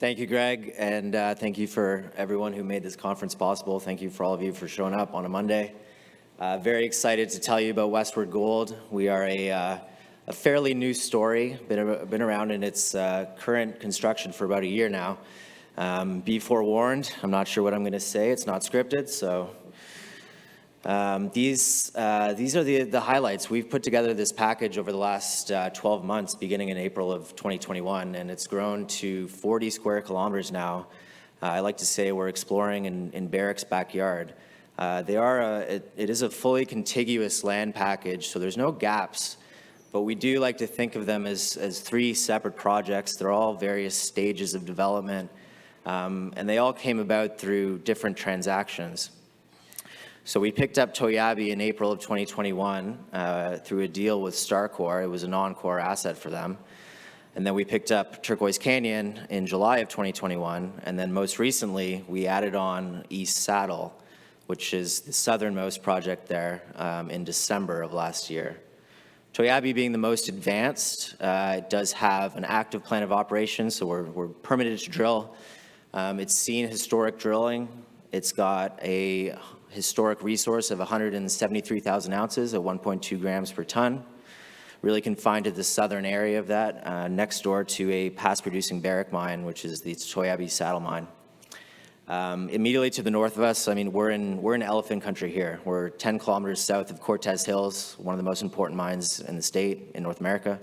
Thank you, Greg, and thank you for everyone who made this conference possible. Thank you for all of you for showing up on a Monday. Very excited to tell you about Westward Gold. We are a fairly new story, been around in its current construction for about a year now. Be forewarned, I'm not sure what I'm going to say. It's not scripted, so these are the highlights. We've put together this package over the last 12 months, beginning in April of 2021, and it's grown to 40 square kilometers now. I like to say we're exploring in Barrick's backyard. It is a fully contiguous land package, so there's no gaps, but we do like to think of them as three separate projects. They're all various stages of development, and they all came about through different transactions. So we picked up Toiyabe in April of 2021 through a deal with Starcore. It was a non-core asset for them. And then we picked up Turquoise Canyon in July of 2021. And then most recently, we added on East Saddle, which is the southernmost project there, in December of last year. Toiyabe being the most advanced, it does have an active plan of operations, so we're permitted to drill. It's seen historic drilling. It's got a historic resource of 173,000 ounces at 1.2 grams per ton. Really confined to the southern area of that, next door to a past-producing Barrick mine, which is the Toiyabe Saddle mine. Immediately to the north of us, I mean, we're in elephant country here. We're 10 kilometers south of Cortez Hills, one of the most important mines in the state, in North America.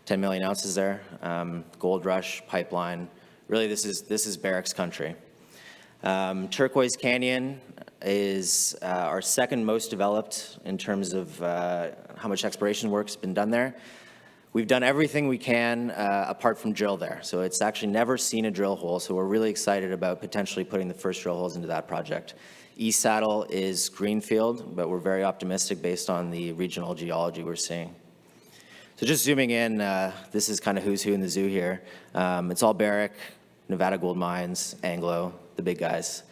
10 million ounces there, gold rush, pipeline. Really, this is Barrick's country. Turquoise Canyon is our second most developed in terms of how much exploration work's been done there. We've done everything we can apart from drill there. So it's actually never seen a drill hole, so we're really excited about potentially putting the first drill holes into that project. East Saddle is greenfield, but we're very optimistic based on the regional geology we're seeing. So just zooming in, this is kind of who's who in the zoo here. It's all Barrick, Nevada Gold Mines, Anglo, the big guys.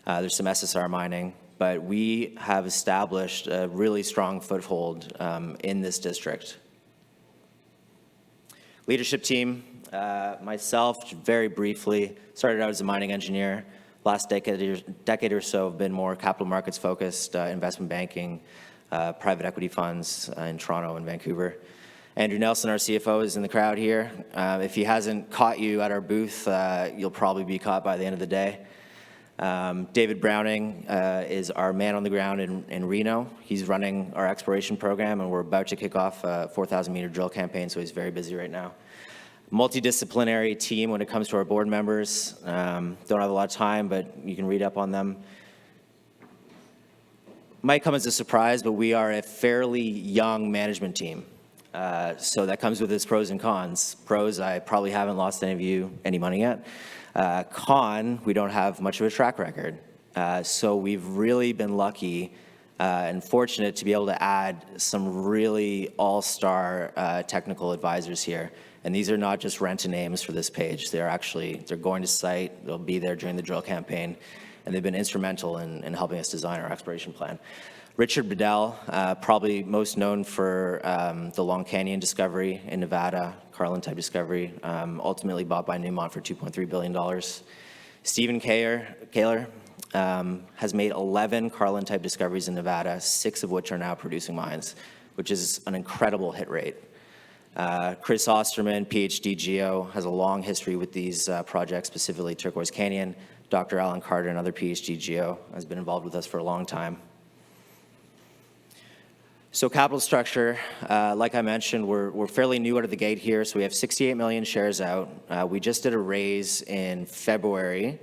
There's some SSR mining, but we have established a really strong foothold in this district. Leadership team, myself, very briefly, started out as a mining engineer. Last decade or so have been more capital markets focused, investment banking, private equity funds in Toronto and Vancouver. Andrew Nelson, our CFO, is in the crowd here. If he hasn't caught you at our booth, you'll probably be caught by the end of the day. David Browning is our man on the ground in Reno. He's running our exploration program, and we're about to kick off a 4,000-meter drill campaign, so he's very busy right now. Multidisciplinary team when it comes to our board members. Don't have a lot of time, but you can read up on them. Might come as a surprise, but we are a fairly young management team. So that comes with its pros and cons. Pros, I probably haven't lost any of you any money yet. Con, we don't have much of a track record. So we've really been lucky and fortunate to be able to add some really all-star technical advisors here. And these are not just rent-a-names for this page. They're going to site, they'll be there during the drill campaign, and they've been instrumental in helping us design our exploration plan. Richard Bedell, probably most known for the Long Canyon discovery in Nevada, Carlin-type discovery, ultimately bought by Newmont for $2.3 billion. Stephen Kaler has made 11 Carlin-type discoveries in Nevada, 6 of which are now producing mines, which is an incredible hit rate. Chris Osterman, PhD Geo, has a long history with these projects, specifically Turquoise Canyon. Dr. Alan Carter, another PhD Geo, has been involved with us for a long time. So capital structure, like I mentioned, we're fairly new out of the gate here, so we have 68 million shares out. We just did a raise in February.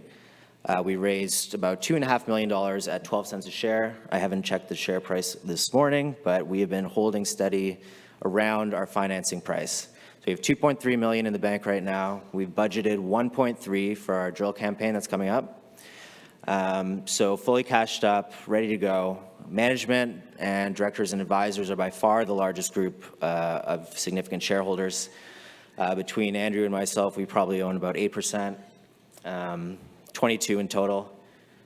We raised about $2.5 million at 12 cents a share. I haven't checked the share price this morning, but we have been holding steady around our financing price. So we have 2.3 million in the bank right now. We've budgeted 1.3 for our drill campaign that's coming up. So fully cashed up, ready to go. Management and directors and advisors are by far the largest group of significant shareholders. Between Andrew and myself, we probably own about 8%, 22 in total.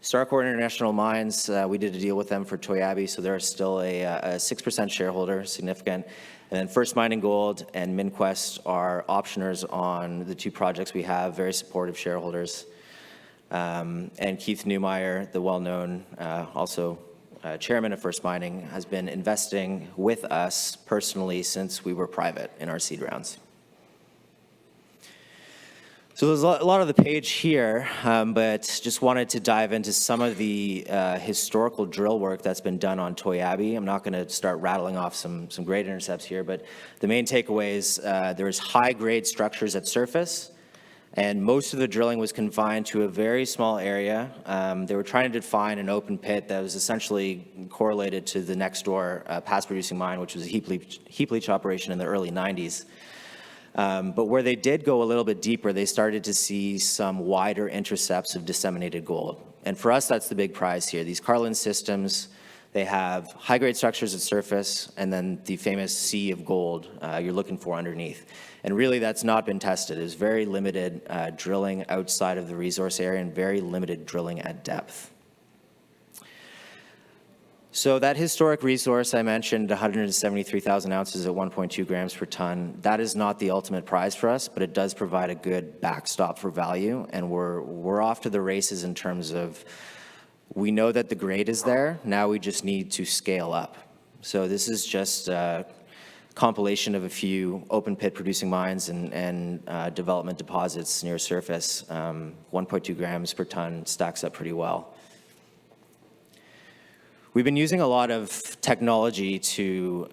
Starcore International Mines, we did a deal with them for Toiyabe, so they're still a 6% shareholder, significant. And then First Mining Gold and MinQuest are optioners on the two projects we have, very supportive shareholders. And Keith Neumeyer, the well-known, also chairman of First Mining, has been investing with us personally since we were private in our seed rounds. So there's a lot of the page here, but just wanted to dive into some of the historical drill work that's been done on Toiyabe. I'm not going to start rattling off some great intercepts here, but the main takeaway is there's high-grade structures at surface, and most of the drilling was confined to a very small area. They were trying to define an open pit that was essentially correlated to the next door past-producing mine, which was a heap leach operation in the early 90s. But where they did go a little bit deeper, they started to see some wider intercepts of disseminated gold. And for us, that's the big prize here. These Colin systems, they have high-grade structures at surface, and then the famous sea of gold you're looking for underneath. And really, that's not been tested. There's very limited drilling outside of the resource area and very limited drilling at depth. So that historic resource I mentioned, 173,000 ounces at 1.2 grams per ton, that is not the ultimate prize for us, but it does provide a good backstop for value, and we're off to the races in terms of, we know that the grade is there, now we just need to scale up. So this is just a compilation of a few open pit producing mines and development deposits near surface. 1.2 grams per ton stacks up pretty well. We've been using a lot of technology to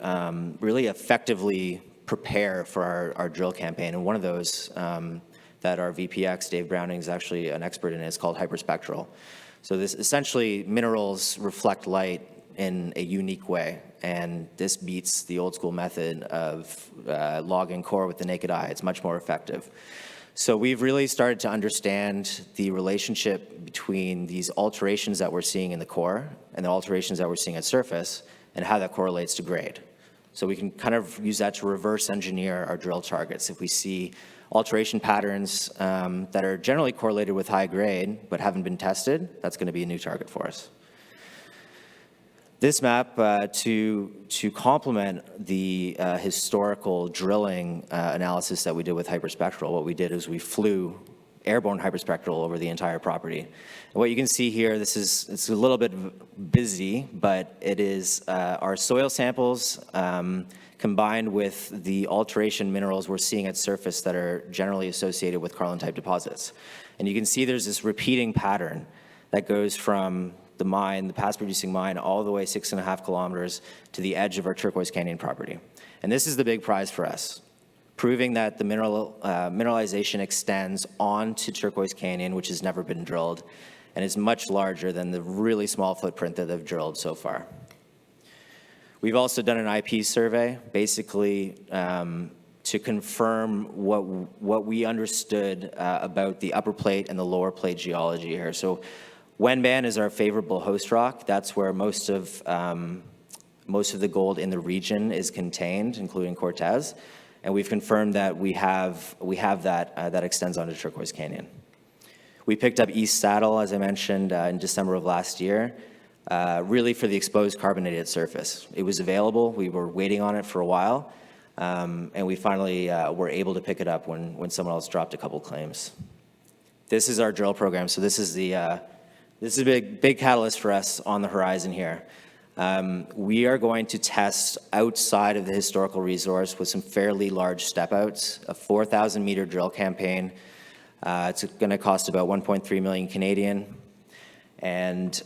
really effectively prepare for our drill campaign, and one of those that our VPX, Dave Browning, is actually an expert in is called hyperspectral. So this essentially, minerals reflect light in a unique way, and this beats the old school method of logging core with the naked eye. It's much more effective. So we've really started to understand the relationship between these alterations that we're seeing in the core and the alterations that we're seeing at surface and how that correlates to grade. So we can kind of use that to reverse engineer our drill targets. If we see alteration patterns that are generally correlated with high grade but haven't been tested, that's going to be a new target for us. This map, to complement the historical drilling analysis that we did with hyperspectral, what we did is we flew airborne hyperspectral over the entire property. And what you can see here, it's a little bit busy, but it is our soil samples combined with the alteration minerals we're seeing at surface that are generally associated with Carlin-type deposits. And you can see there's this repeating pattern that goes from the mine, the past producing mine, all the way 6.5 kilometers to the edge of our Turquoise Canyon property. And this is the big prize for us, proving that the mineralization extends onto Turquoise Canyon, which has never been drilled, and is much larger than the really small footprint that they've drilled so far. We've also done an IP survey, basically to confirm what we understood about the upper plate and the lower plate geology here. So Wenban is our favorable host rock. That's where most of the gold in the region is contained, including Cortez. And we've confirmed that we have that extends onto Turquoise Canyon. We picked up East Saddle, as I mentioned, in December of last year, really for the exposed carbonated surface. It was available. We were waiting on it for a while, and we finally were able to pick it up when someone else dropped a couple claims. This is our drill program. So this is a big catalyst for us on the horizon here. We are going to test outside of the historical resource with some fairly large step outs, a 4,000 meter drill campaign. It's going to cost about 1.3 million Canadian. And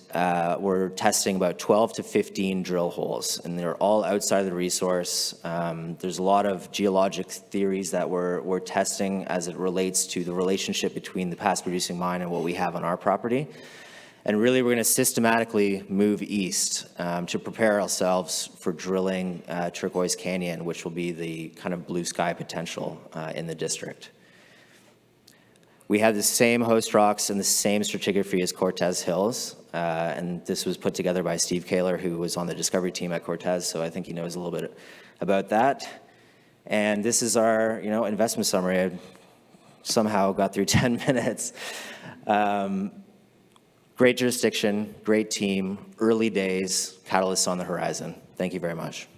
we're testing about 12 to 15 drill holes, and they're all outside of the resource. There's a lot of geologic theories that we're testing as it relates to the relationship between the past producing mine and what we have on our property. And really, we're going to systematically move east to prepare ourselves for drilling Turquoise Canyon, which will be the kind of blue sky potential in the district. We have the same host rocks and the same stratigraphy as Cortez Hills, and this was put together by Steve Kaler, who was on the discovery team at Cortez, so I think he knows a little bit about that. And this is our investment summary. I somehow got through 10 minutes. Great jurisdiction, great team, early days, catalysts on the horizon. Thank you very much.